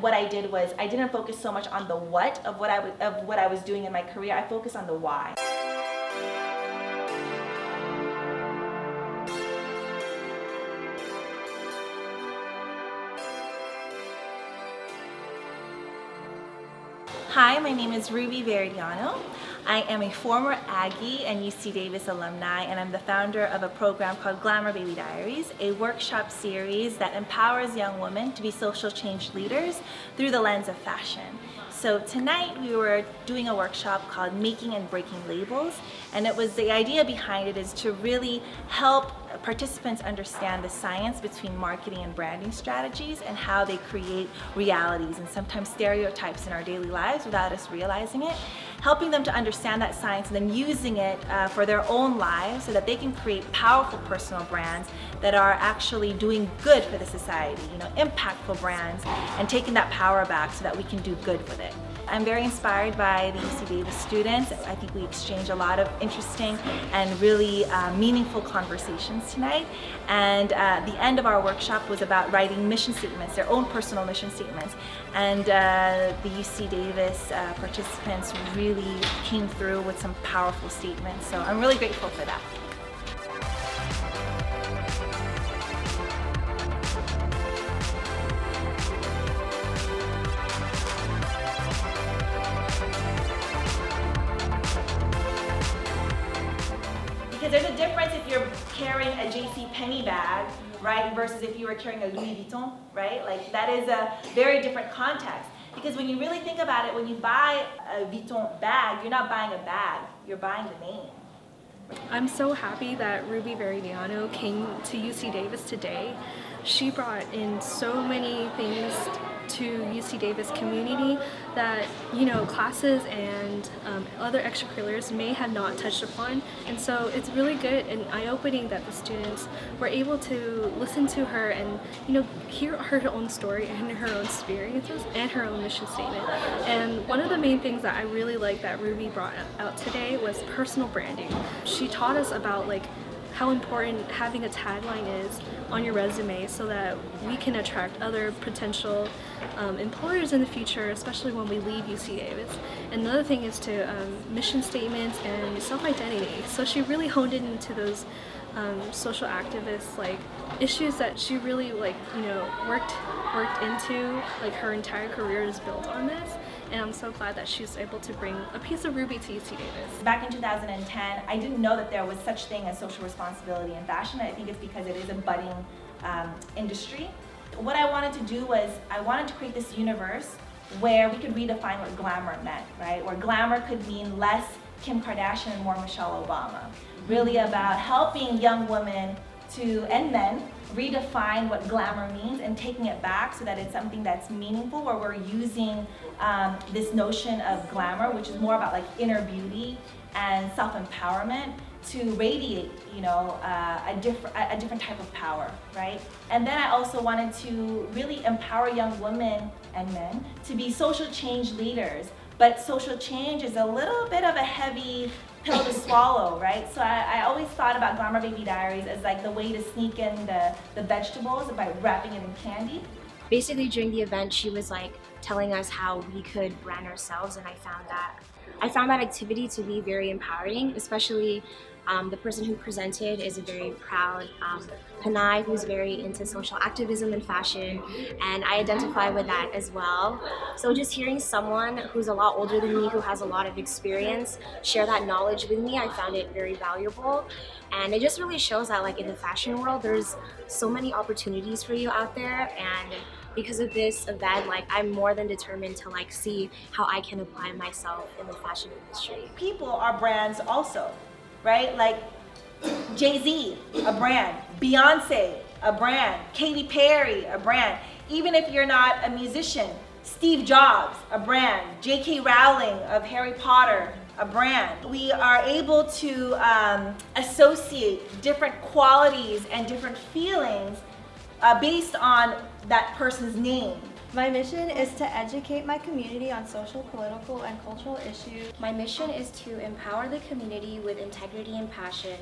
What I did was I didn't focus so much on the what of what I was doing in my career. I focused on the why. Hi, my name is Ruby Veridiano. I am a former Aggie and UC Davis alumni, and I'm the founder of a program called Glamourbaby Diaries, a workshop series that empowers young women to be social change leaders through the lens of fashion. So tonight we were doing a workshop called Making and Breaking Labels, and the idea behind it is to really help participants understand the science between marketing and branding strategies and how they create realities and sometimes stereotypes in our daily lives without us realizing it, helping them to understand that science and then using it for their own lives so that they can create powerful personal brands that are actually doing good for the society, impactful brands, and taking that power back so that we can do good with it. I'm very inspired by the UC Davis students. I think we exchanged a lot of interesting and really meaningful conversations tonight. And the end of our workshop was about writing mission statements, their own personal mission statements. And the UC Davis participants really came through with some powerful statements. So I'm really grateful for that. Because there's a difference if you're carrying a JCPenney bag, right, versus if you were carrying a Louis Vuitton, right? Like that is a very different context. Because when you really think about it, when you buy a Vuitton bag, you're not buying a bag, you're buying the name. I'm so happy that Ruby Veridiano came to UC Davis today. She brought in so many things to UC Davis community that classes and other extracurriculars may have not touched upon, and so it's really good and eye-opening that the students were able to listen to her and hear her own story and her own experiences and her own mission statement. And one of the main things that I really like that Ruby brought out today was personal branding. She taught us about how important having a tagline is on your resume so that we can attract other potential employers in the future, especially when we leave UC Davis. And another thing is to mission statements and self-identity. So she really honed in into those social activist issues that she really worked into. Her entire career is built on this. And I'm so glad that she's able to bring a piece of Ruby to UC Davis. Back in 2010, I didn't know that there was such thing as social responsibility in fashion. I think it's because it is a budding industry. What I wanted to do was I wanted to create this universe where we could redefine what glamour meant, right? Where glamour could mean less Kim Kardashian and more Michelle Obama. Really about helping young women and men redefine what glamour means and taking it back so that it's something that's meaningful, where we're using this notion of glamour, which is more about inner beauty and self-empowerment, to radiate a different type of power, right? And then I also wanted to really empower young women and men to be social change leaders. But social change is a little bit of a heavy pill to swallow, right? So I always thought about Glamourbaby Diaries as the way to sneak in the vegetables by wrapping it in candy. Basically during the event she was telling us how we could brand ourselves, and I found that activity to be very empowering, especially the person who presented is a very proud Panay who's very into social activism and fashion, and I identify with that as well. So just hearing someone who's a lot older than me, who has a lot of experience, share that knowledge with me, I found it very valuable. And it just really shows that in the fashion world, there's so many opportunities for you out there, and because of this event, I'm more than determined to see how I can apply myself in the fashion industry. People are brands also, right? Jay-Z, a brand. Beyonce, a brand. Katy Perry, a brand. Even if you're not a musician, Steve Jobs, a brand. J.K. Rowling of Harry Potter, a brand. We are able to associate different qualities and different feelings based on that person's name. My mission is to educate my community on social, political, and cultural issues. My mission is to empower the community with integrity and passion.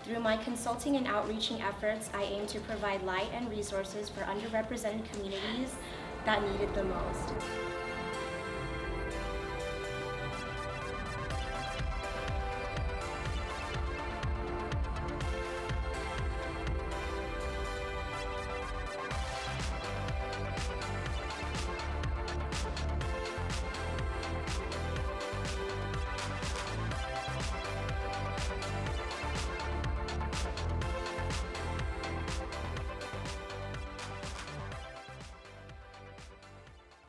Through my consulting and outreaching efforts, I aim to provide light and resources for underrepresented communities that need it the most.